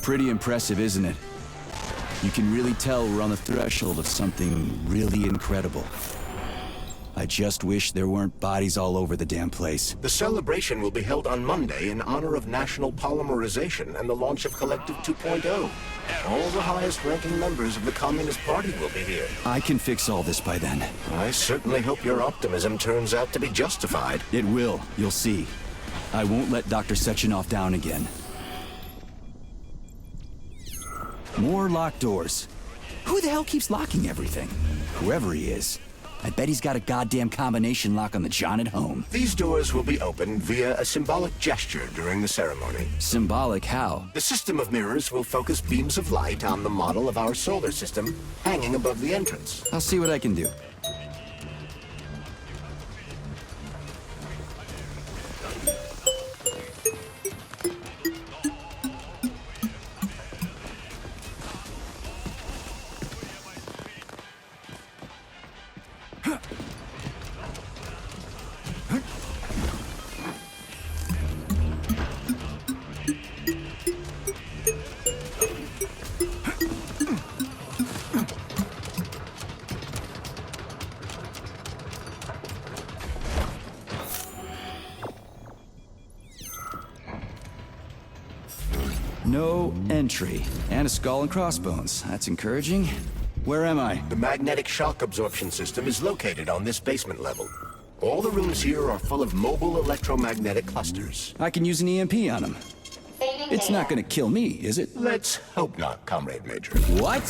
Pretty impressive, isn't it? You can really tell we're on the threshold of something really incredible. I just wish there weren't bodies all over the damn place. The celebration will be held on Monday in honor of National Polymerization and the launch of Collective 2.0. All the highest-ranking members of the Communist Party will be here. I can fix all this by then. I certainly hope your optimism turns out to be justified. It will, you'll see. I won't let Dr. Sechenov down again. More locked doors. Who the hell keeps locking everything? Whoever he is. I bet he's got a goddamn combination lock on the John at home. These doors will be opened via a symbolic gesture during the ceremony. Symbolic how? The system of mirrors will focus beams of light on the model of our solar system hanging above the entrance. I'll see what I can do. No entry. And a skull and crossbones. That's encouraging. Where am I? The magnetic shock absorption system is located on this basement level. All the rooms here are full of mobile electromagnetic clusters. I can use an EMP on him. It's not gonna kill me, is it? Let's hope not, Comrade Major. What?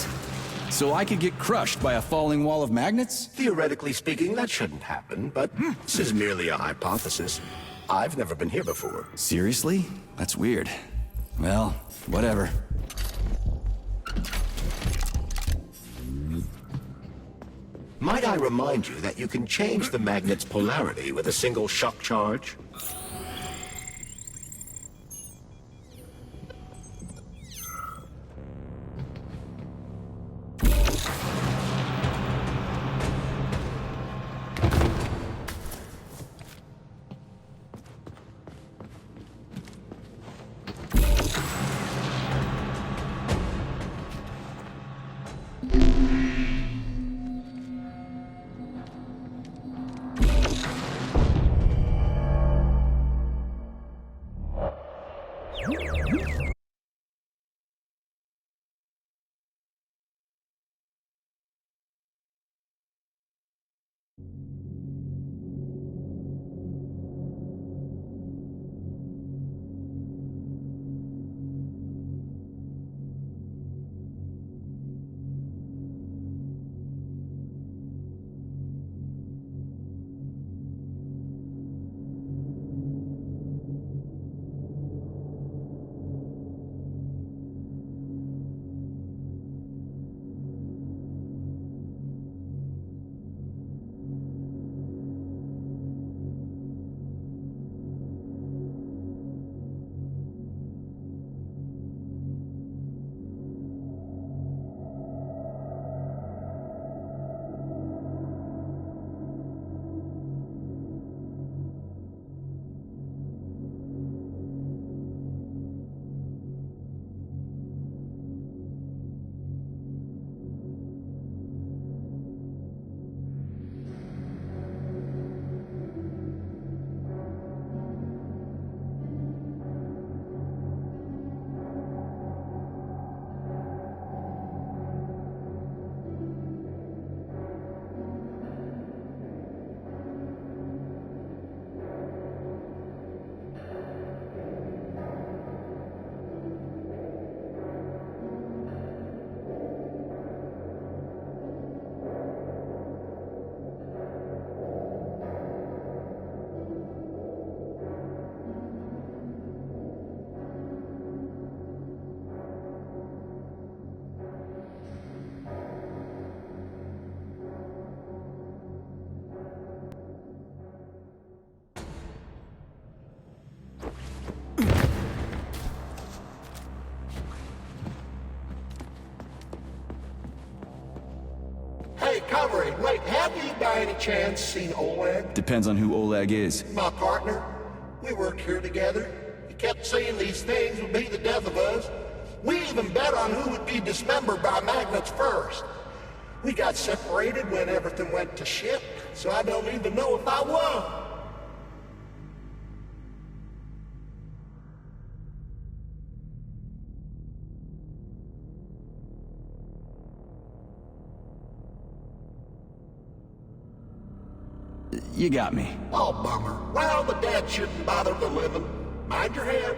So I could get crushed by a falling wall of magnets? Theoretically speaking, that shouldn't happen, but this is merely a hypothesis. I've never been here before. Seriously? That's weird. Well, whatever. Might I remind you that you can change the magnet's polarity with a single shock charge? Hey, comrade, wait, have you by any chance seen Oleg? Depends on who Oleg is. My partner. We worked here together. He kept saying these things would be the death of us. We even bet on who would be dismembered by magnets first. We got separated when everything went to shit, so I don't even know if I won. You got me. Oh, bummer. Well, the dead shouldn't bother the living. Mind your head.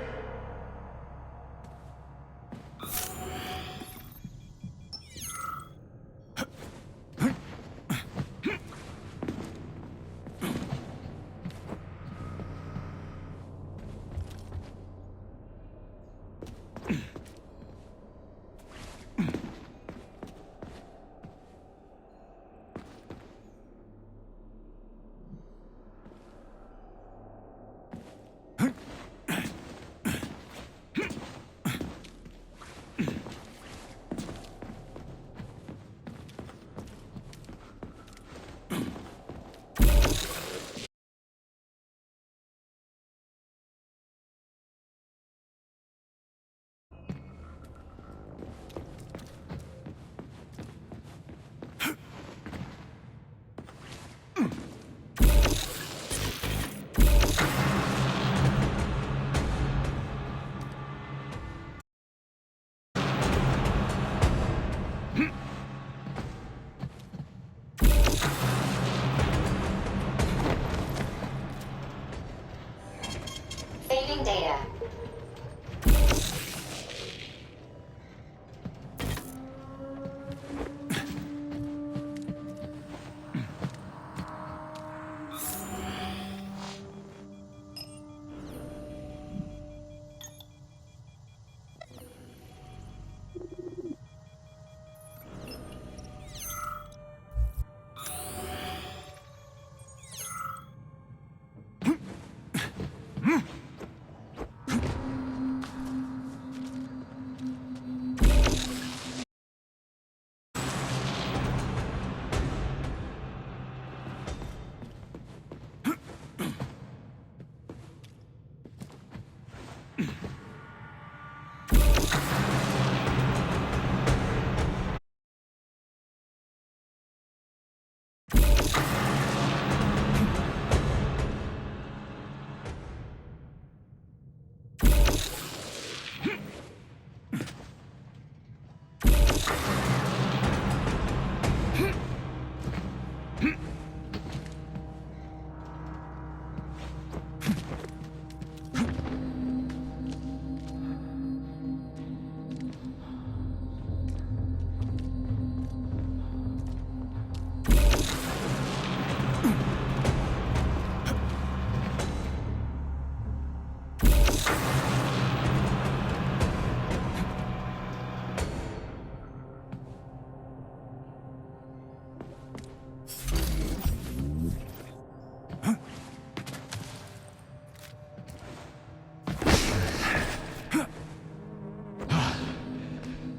Saving data.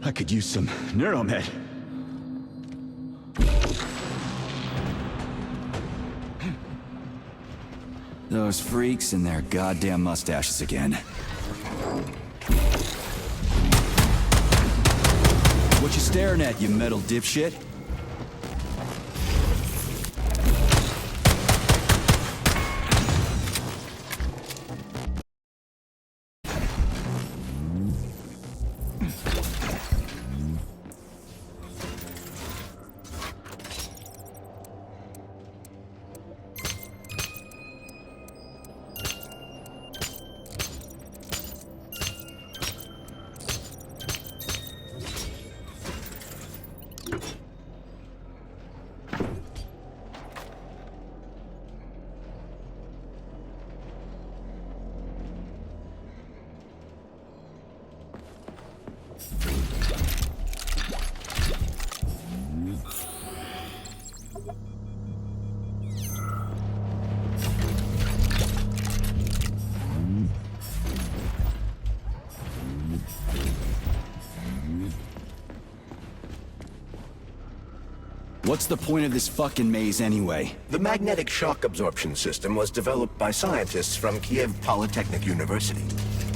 I could use some Neuromed. Those freaks and their goddamn mustaches again. What you staring at, you metal dipshit? What's the point of this fucking maze anyway? The magnetic shock absorption system was developed by scientists from Kiev Polytechnic University.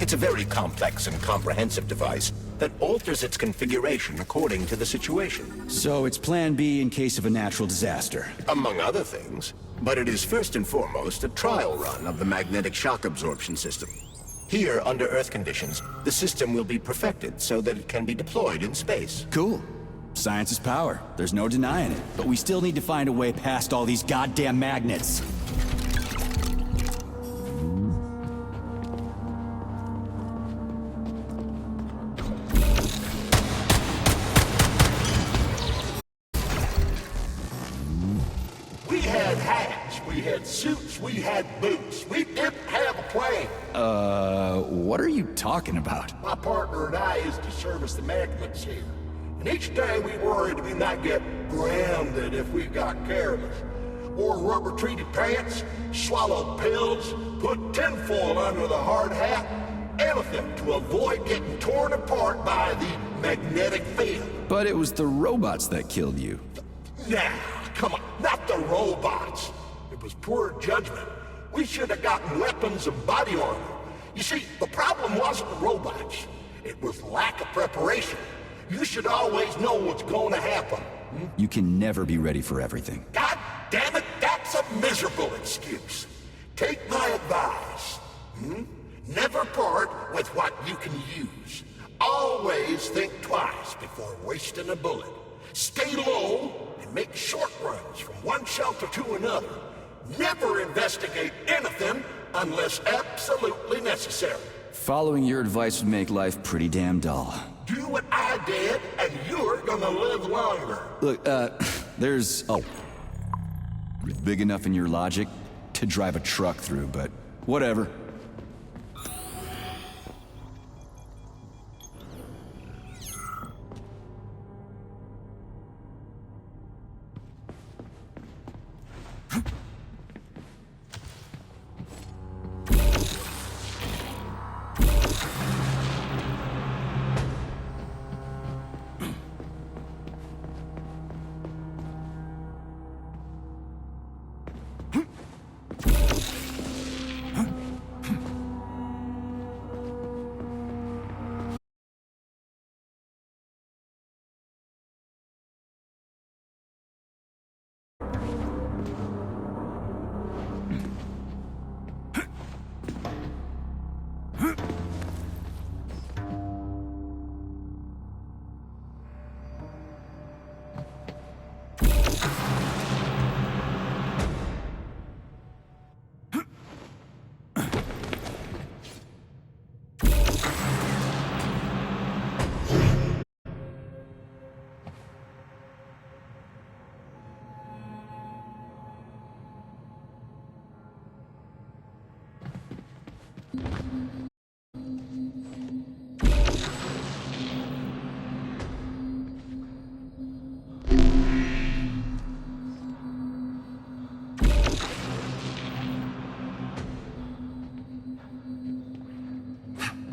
It's a very complex and comprehensive device that alters its configuration according to the situation. So it's plan B in case of a natural disaster. Among other things. But it is first and foremost a trial run of the magnetic shock absorption system. Here, under Earth conditions, the system will be perfected so that it can be deployed in space. Cool. Science is power. There's no denying it. But we still need to find a way past all these goddamn magnets. We had hats, we had suits, we had boots. We didn't have a plane. What are you talking about? My partner and I used to service the magnets here. And each day we worried we might get grounded if we got careless. Wore rubber-treated pants, swallowed pills, put tinfoil under the hard hat, anything to avoid getting torn apart by the magnetic field. But it was the robots that killed you. Nah, come on, not the robots. It was poor judgment. We should have gotten weapons and body armor. You see, the problem wasn't the robots. It was lack of preparation. You should always know what's going to happen. You can never be ready for everything. God damn it, that's a miserable excuse. Take my advice. Never part with what you can use. Always think twice before wasting a bullet. Stay low and make short runs from one shelter to another. Never investigate anything unless absolutely necessary. Following your advice would make life pretty damn dull. Do what I did, and you're gonna live longer. Look, there's... Oh. Big enough in your logic to drive a truck through, but whatever.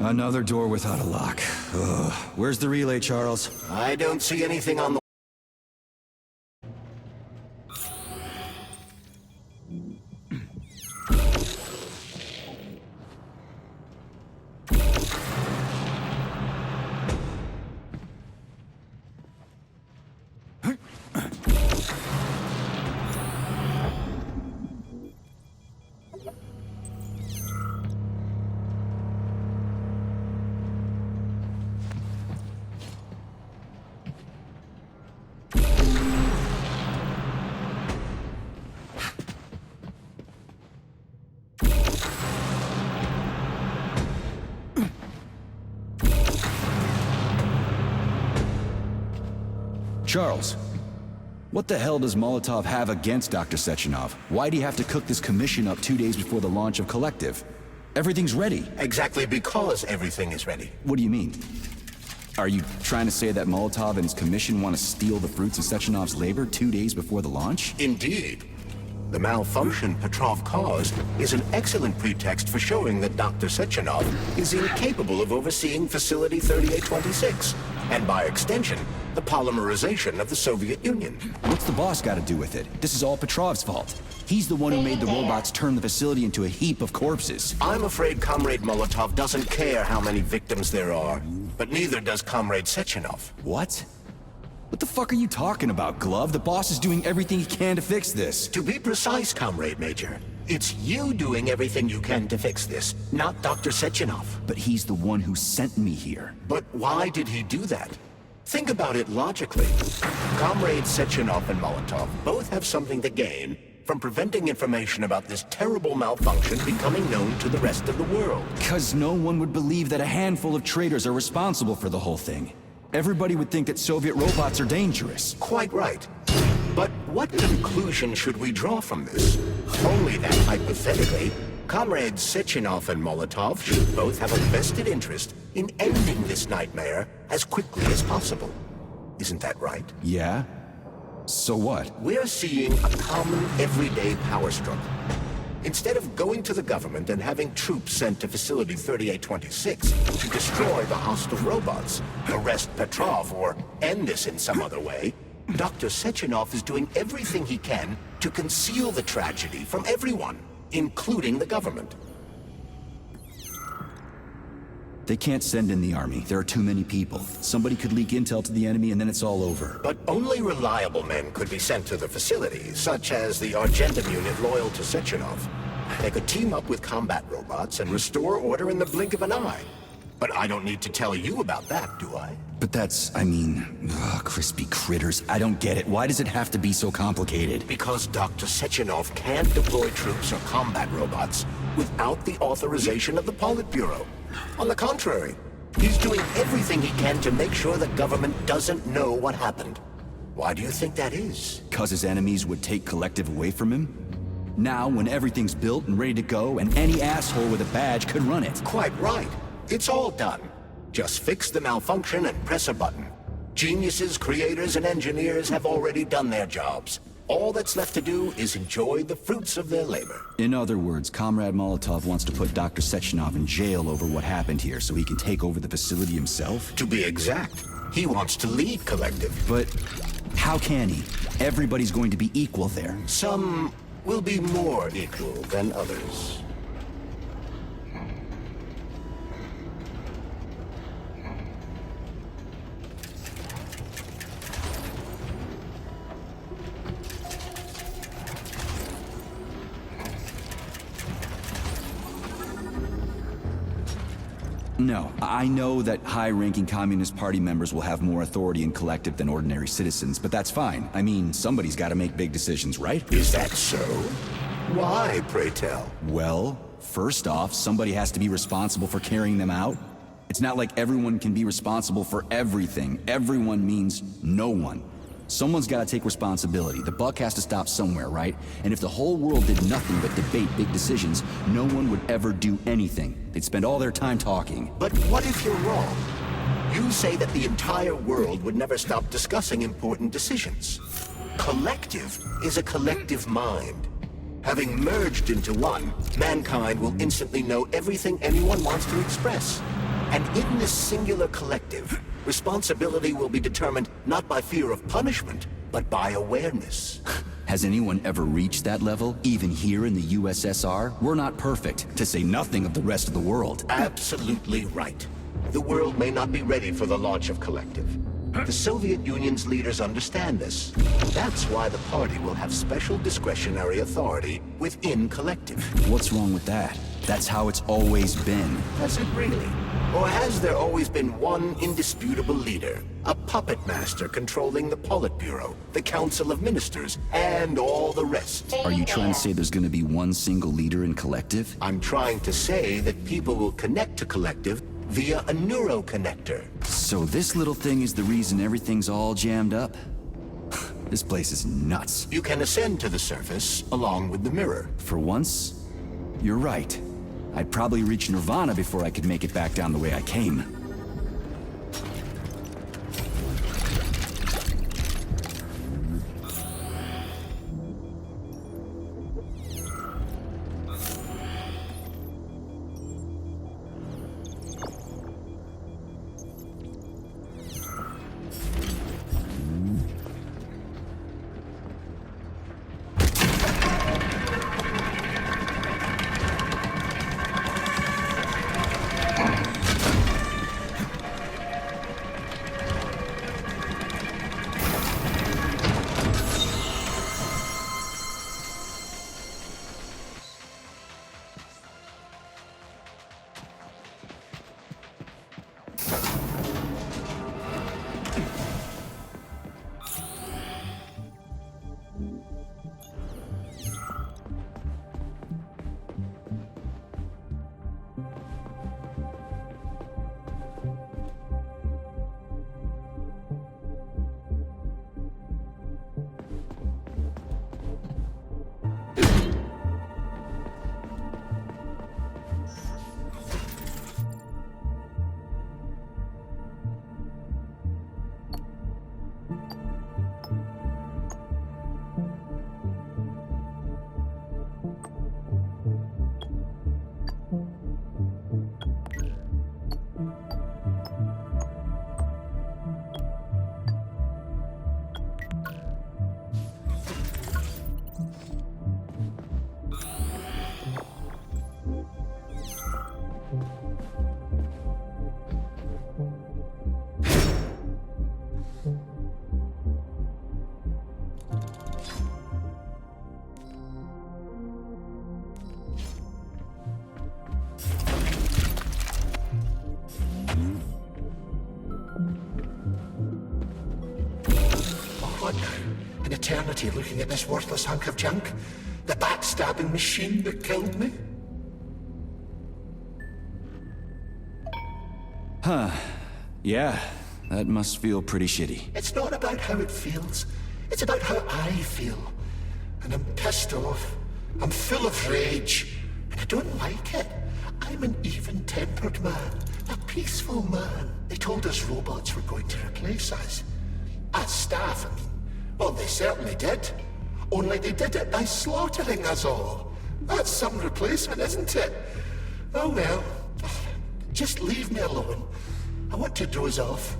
Another door without a lock. Ugh. Where's the relay, Charles? I don't see anything on the... Charles, what the hell does Molotov have against Dr. Sechenov? Why'd he have to cook this commission up 2 days before the launch of Collective? Everything's ready. Exactly because everything is ready. What do you mean? Are you trying to say that Molotov and his commission want to steal the fruits of Sechenov's labor 2 days before the launch? Indeed. The malfunction Petrov caused is an excellent pretext for showing that Dr. Sechenov is incapable of overseeing Facility 3826. and by extension, the polymerization of the Soviet Union. What's the boss got to do with it? This is all Petrov's fault. He's the one who made the robots turn the facility into a heap of corpses. I'm afraid Comrade Molotov doesn't care how many victims there are, but neither does Comrade Sechenov. What? What the fuck are you talking about, Glove? The boss is doing everything he can to fix this. To be precise, Comrade Major, it's you doing everything you can to fix this, not Dr. Sechenov. But he's the one who sent me here. But why did he do that? Think about it logically. Comrades Sechenov and Molotov both have something to gain from preventing information about this terrible malfunction becoming known to the rest of the world. Because no one would believe that a handful of traitors are responsible for the whole thing. Everybody would think that Soviet robots are dangerous. Quite right. But what conclusion should we draw from this? Only that, hypothetically, Comrades Sechenov and Molotov should both have a vested interest in ending this nightmare as quickly as possible. Isn't that right? Yeah? So what? We're seeing a common, everyday power struggle. Instead of going to the government and having troops sent to Facility 3826 to destroy the hostile robots, arrest Petrov, or end this in some other way, Dr. Sechenov is doing everything he can to conceal the tragedy from everyone, including the government. They can't send in the army. There are too many people. Somebody could leak intel to the enemy and then it's all over. But only reliable men could be sent to the facility, such as the Argentum unit loyal to Sechenov. They could team up with combat robots and restore order in the blink of an eye. But I don't need to tell you about that, do I? But that's, crispy critters. I don't get it. Why does it have to be so complicated? Because Dr. Sechenov can't deploy troops or combat robots without the authorization of the Politburo. On the contrary, he's doing everything he can to make sure the government doesn't know what happened. Why do you think that is? Because his enemies would take Collective away from him? Now, when everything's built and ready to go, and any asshole with a badge could run it. Quite right. It's all done. Just fix the malfunction and press a button. Geniuses, creators, and engineers have already done their jobs. All that's left to do is enjoy the fruits of their labor. In other words, Comrade Molotov wants to put Dr. Sechenov in jail over what happened here so he can take over the facility himself? To be exact, he wants to lead Collective. But how can he? Everybody's going to be equal there. Some will be more equal than others. No, I know that high-ranking Communist Party members will have more authority in Collective than ordinary citizens, but that's fine. I mean, somebody's got to make big decisions, right? Is that so? Why, pray tell? Well, first off, somebody has to be responsible for carrying them out. It's not like everyone can be responsible for everything. Everyone means no one. Someone's got to take responsibility. The buck has to stop somewhere, right? And if the whole world did nothing but debate big decisions, no one would ever do anything. They'd spend all their time talking. But what if you're wrong? You say that the entire world would never stop discussing important decisions. Collective is a collective mind. Having merged into one, mankind will instantly know everything anyone wants to express. And in this singular collective, responsibility will be determined not by fear of punishment, but by awareness. Has anyone ever reached that level? Even here in the USSR? We're not perfect, to say nothing of the rest of the world. Absolutely right. The world may not be ready for the launch of Collective. The Soviet Union's leaders understand this. That's why the party will have special discretionary authority within Collective. What's wrong with that? That's how it's always been. Has it really? Or has there always been one indisputable leader? A puppet master controlling the Politburo, the Council of Ministers, and all the rest? Are you trying to say there's going to be one single leader in Collective? I'm trying to say that people will connect to Collective via a neuroconnector. So this little thing is the reason everything's all jammed up? This place is nuts. You can ascend to the surface along with the mirror. For once, you're right. I'd probably reach Nirvana before I could make it back down the way I came. What now? An eternity looking at this worthless hunk of junk? The backstabbing machine that killed me? Yeah, that must feel pretty shitty. It's not about how it feels. It's about how I feel. And I'm pissed off. I'm full of rage. And I don't like it. I'm an even-tempered man. A peaceful man. They told us robots were going to replace us. As staff, I mean. Well, they certainly did. Only they did it by slaughtering us all. That's some replacement, isn't it? Oh well. Just leave me alone. I want to doze off.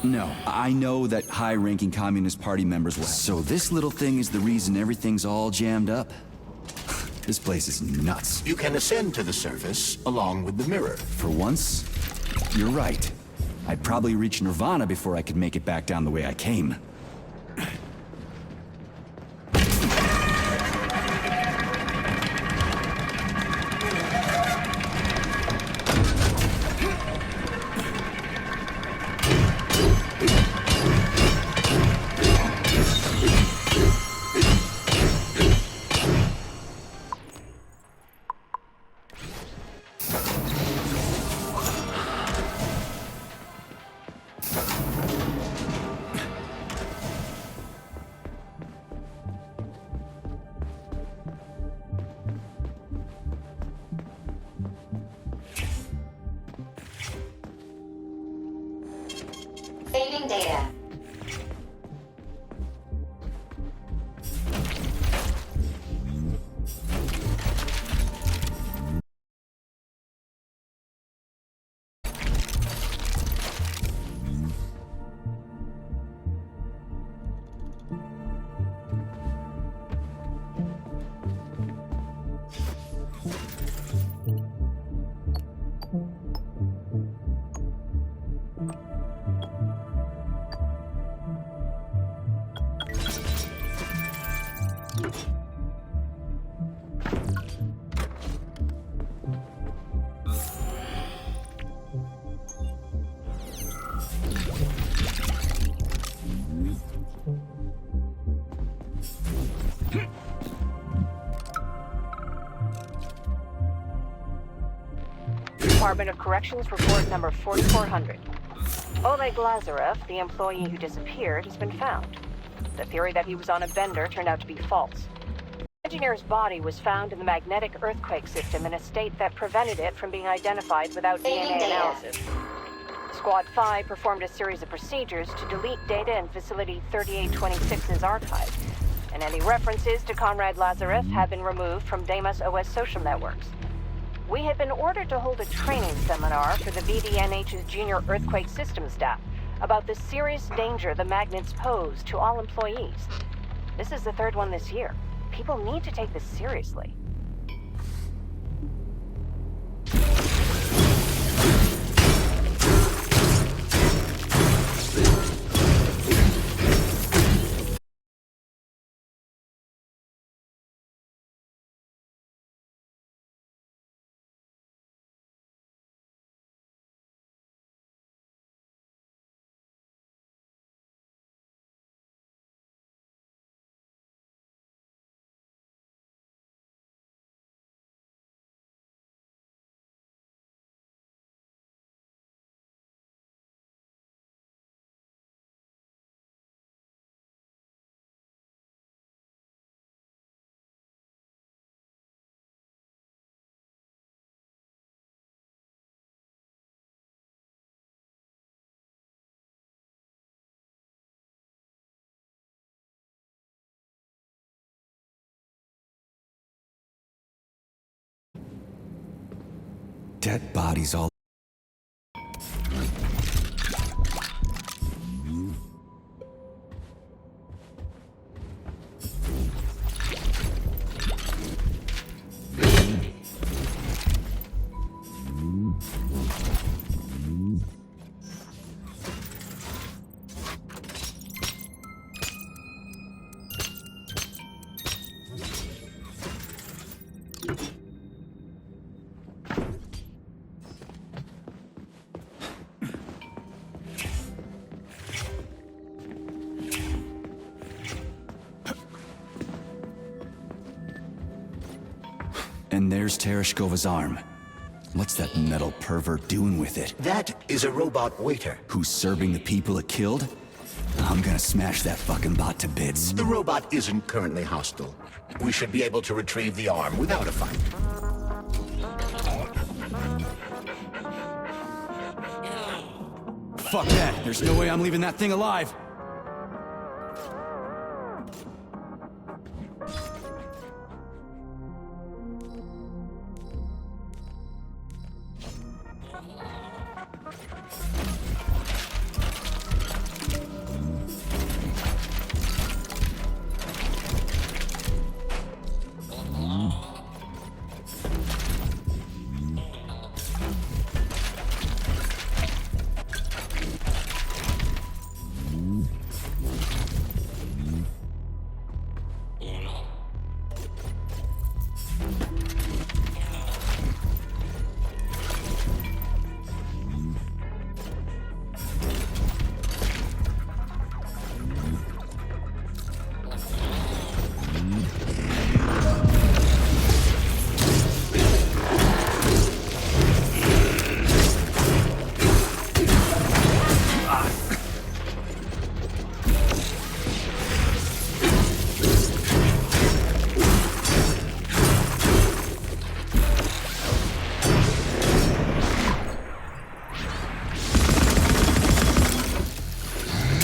No, I know that high-ranking Communist Party members will. So this little thing is the reason everything's all jammed up? This place is nuts. You can ascend to the surface along with the mirror. For once, you're right. I'd probably reach Nirvana before I could make it back down the way I came. Saving data. Department of Corrections report number 4400. Oleg Lazarev, the employee who disappeared, has been found. The theory that he was on a bender turned out to be false. The engineer's body was found in the magnetic earthquake system in a state that prevented it from being identified without DNA analysis. Squad 5 performed a series of procedures to delete data in Facility 3826's archive, and any references to Comrade Lazarev have been removed from Deimos OS social networks. We had been ordered to hold a training seminar for the VDNH's junior earthquake system staff about the serious danger the magnets pose to all employees. This is the third one this year. People need to take this seriously. Dead bodies all... And there's Tereshkova's arm. What's that metal pervert doing with it? That is a robot waiter. Who's serving the people it killed? I'm gonna smash that fucking bot to bits. The robot isn't currently hostile. We should be able to retrieve the arm without a fight. Fuck that. There's no way I'm leaving that thing alive.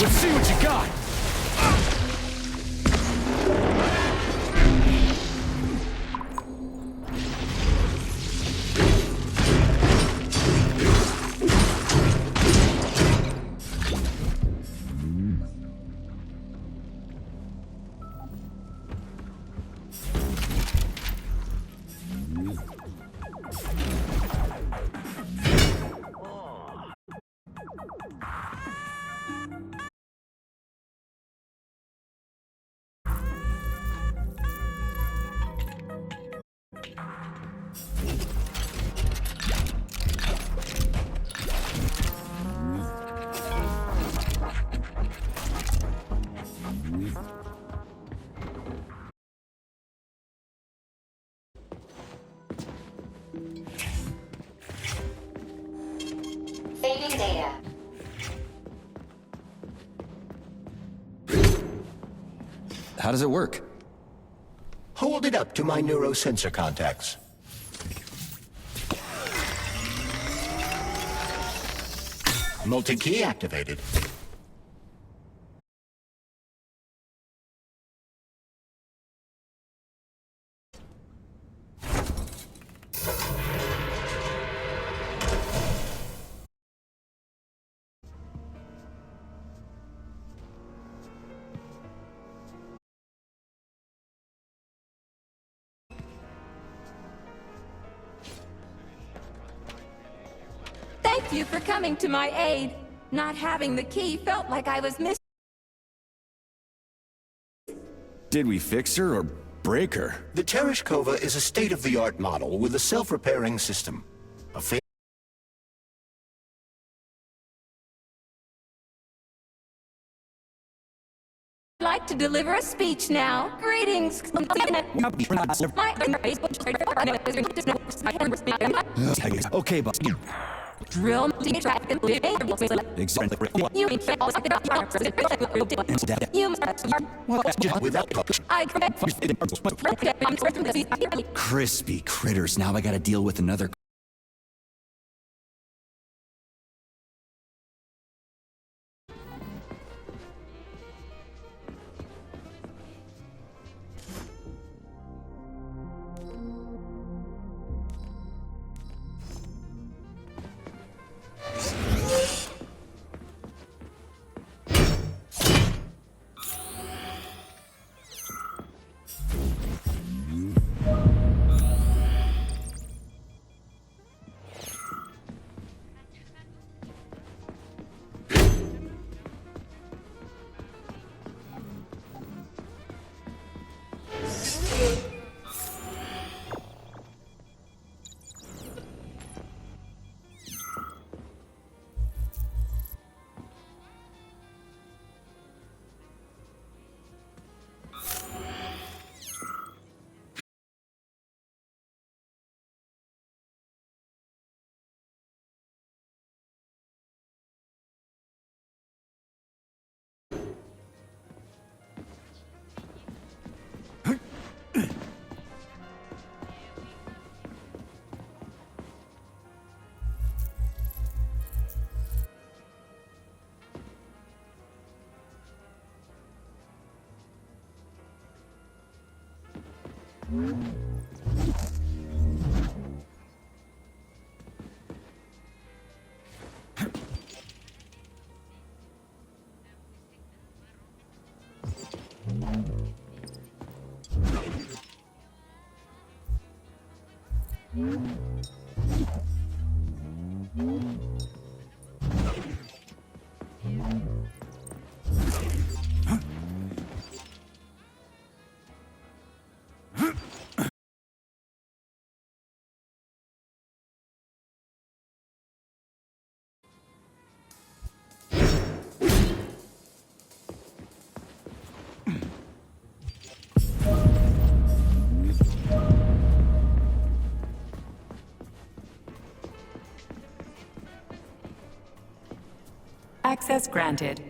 Let's see what you got! Saving data. How does it work? Hold it up to my neurosensor contacts. Multi-key activated. Thank you for coming to my aid. Not having the key felt like I was missing. Did we fix her or break her? The Tereshkova is a state-of-the-art model with a self-repairing system. A I'd like to deliver a speech now. Greetings. Okay, boss. Drill Exactly. without Crispy critters. Now I gotta deal with another. Access granted.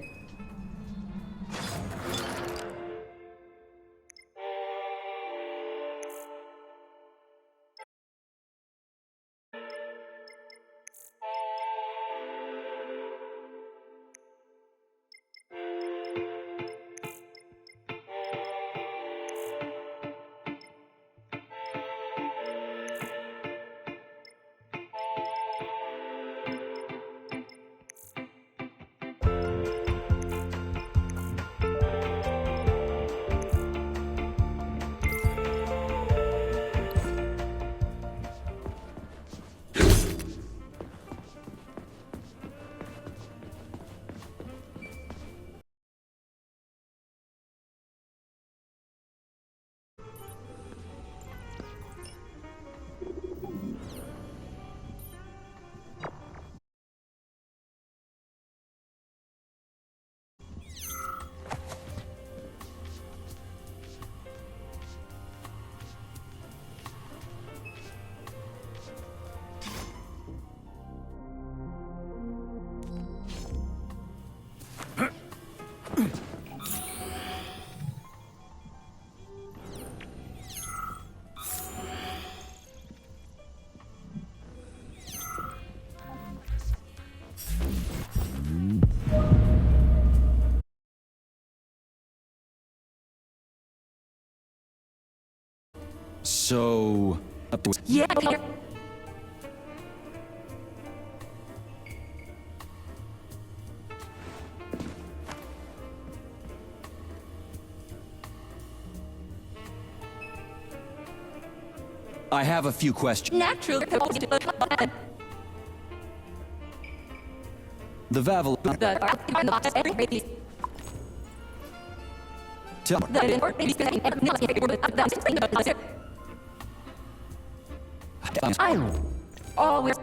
So... Yeah. I have a few questions. Natural. The Vavel... Tell I'm always.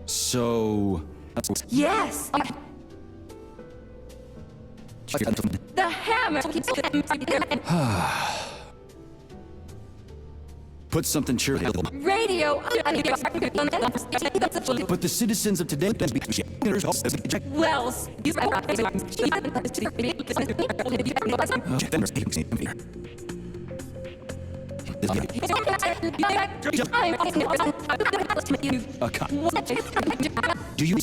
So... Yes. The hammer keeps Put something cheerful. radio. But the citizens of today... Wells. Do you...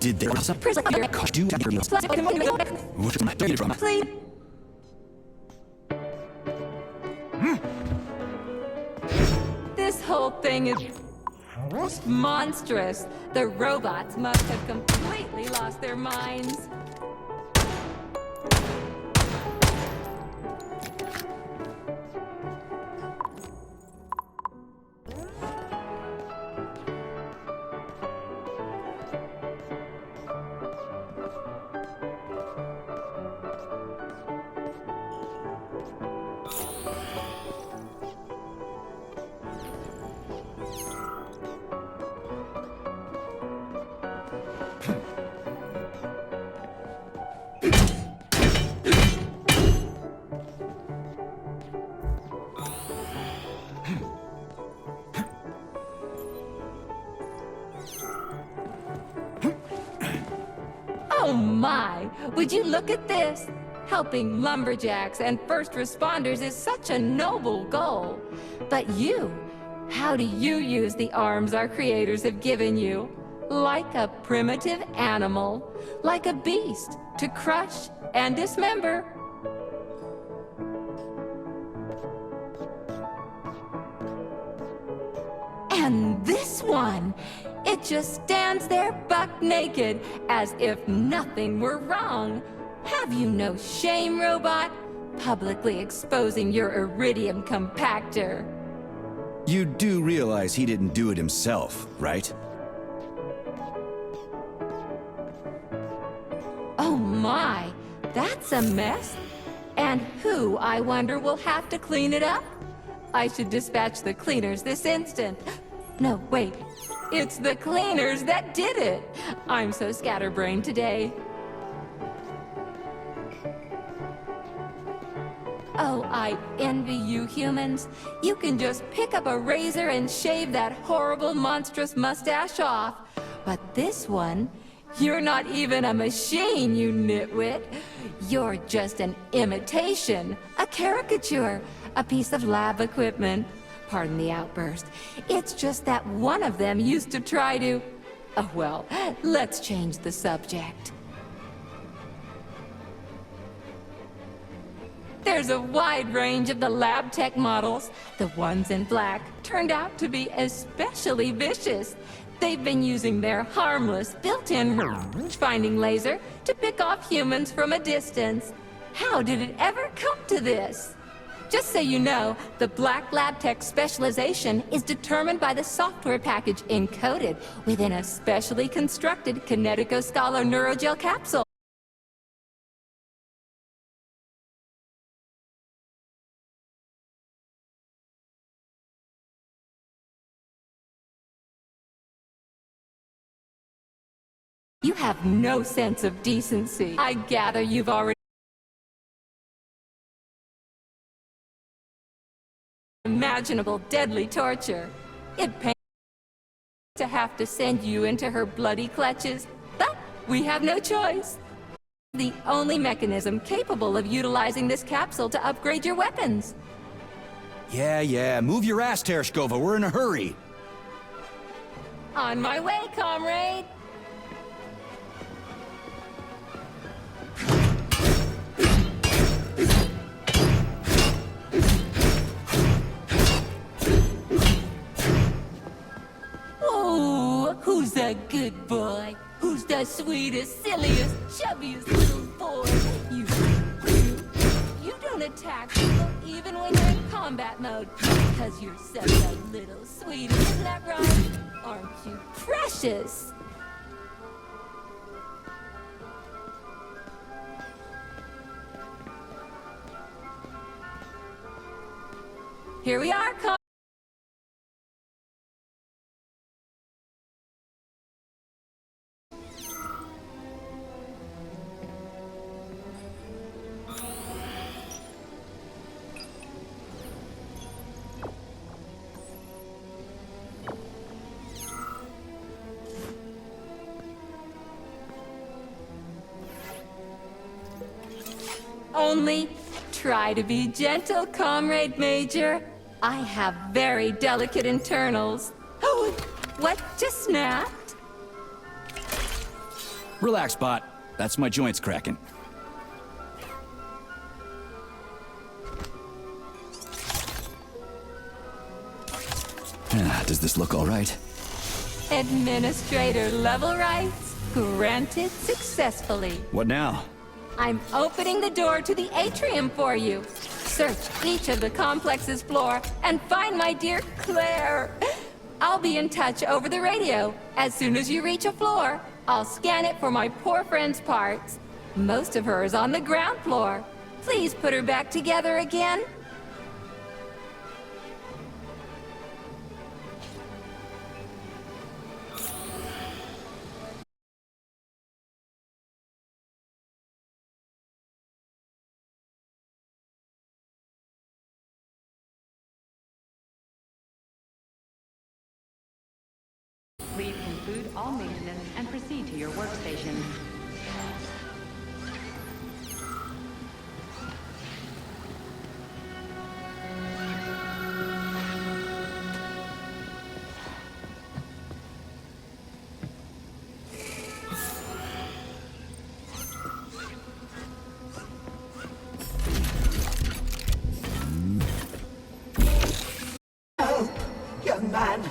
Did they... Please. This whole thing is monstrous. The robots must have completely lost their minds. Oh my! Would you look at this? Helping lumberjacks and first responders is such a noble goal. But you, how do you use the arms our creators have given you? Like a primitive animal, like a beast, to crush and dismember. And this one, it just stands there buck naked, as if nothing were wrong. Have you no shame, robot? Publicly exposing your iridium compactor. You do realize he didn't do it himself, right? Oh my, that's a mess. And who, I wonder, will have to clean it up? I should dispatch the cleaners this instant. No, wait. It's the cleaners that did it. I'm so scatterbrained today. Oh, I envy you humans. You can just pick up a razor and shave that horrible, monstrous mustache off. But this one, you're not even a machine, you nitwit. You're just an imitation, a caricature, a piece of lab equipment. Pardon the outburst. It's just that one of them used to try to... Oh, well, let's change the subject. There's a wide range of the lab tech models. The ones in black turned out to be especially vicious. They've been using their harmless, built-in finding laser to pick off humans from a distance. How did it ever come to this? Just so you know, the Black Lab Tech specialization is determined by the software package encoded within a specially constructed Kinetico Scala Neurogel capsule. You have no sense of decency. I gather you've already imaginable deadly torture. It pains to have to send you into her bloody clutches, but we have no choice. The only mechanism capable of utilizing this capsule to upgrade your weapons. Yeah, move your ass, Tereshkova, we're in a hurry. On my way, comrade! Oh, who's a good boy? Who's the sweetest, silliest, chubbiest little boy? You don't attack people even when you're in combat mode because you're such a little sweetie. Isn't that right? Aren't you precious? Here we are, Only try to be gentle, Comrade Major. I have very delicate internals. Oh, what just snapped? Relax, bot. That's my joints cracking. Does this look all right? Administrator level rights granted successfully. What now? I'm opening the door to the atrium for you. Search each of the complex's floor and find my dear Claire. I'll be in touch over the radio. As soon as you reach a floor, I'll scan it for my poor friend's parts. Most of her is on the ground floor. Please put her back together again. Please conclude all maintenance and proceed to your workstation. Help, young man.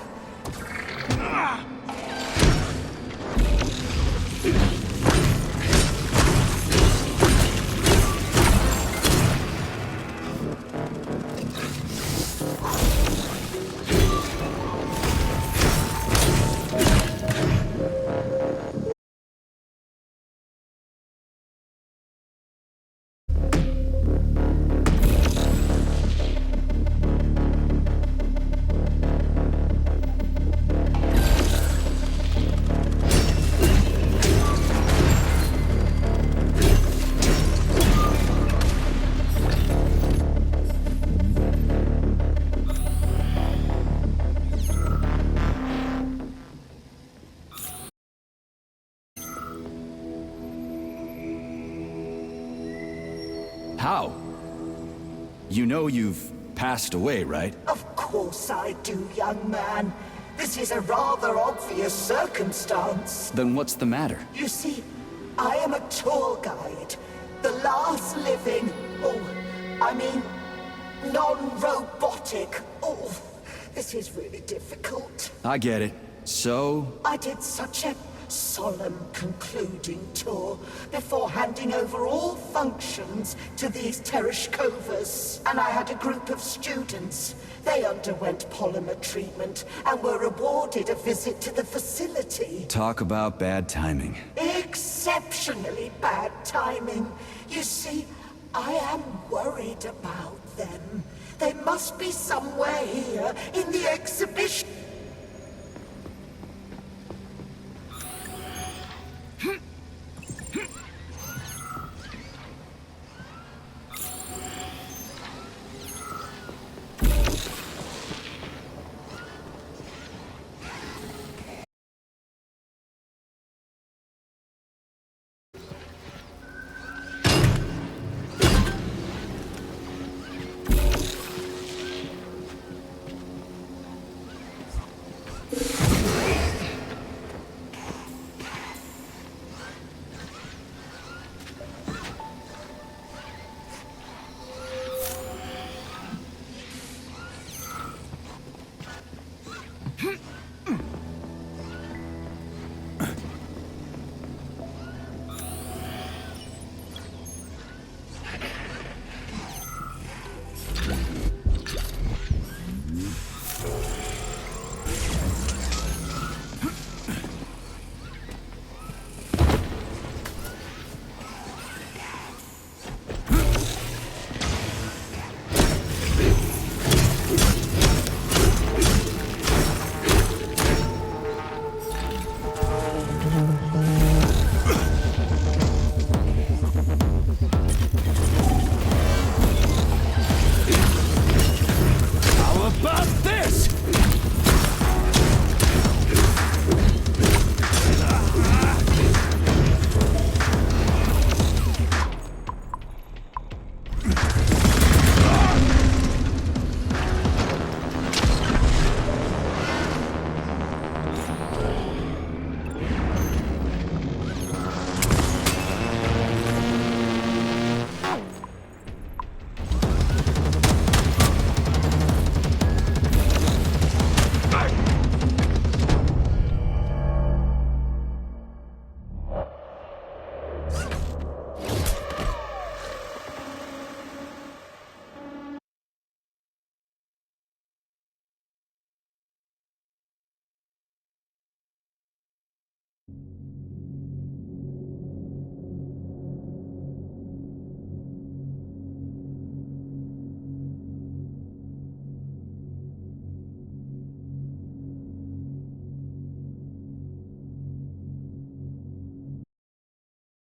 How? You know you've passed away, right? Of course I do, young man. This is a rather obvious circumstance. Then what's the matter? You see, I am a tour guide. The last living, non-robotic. Oh, this is really difficult. I get it. So? I did such a solemn concluding tour before handing over all functions to these Tereshkovas. And I had a group of students. They underwent polymer treatment and were awarded a visit to the facility. Talk about bad timing. Exceptionally bad timing. You see, I am worried about them. They must be somewhere here in the exhibition.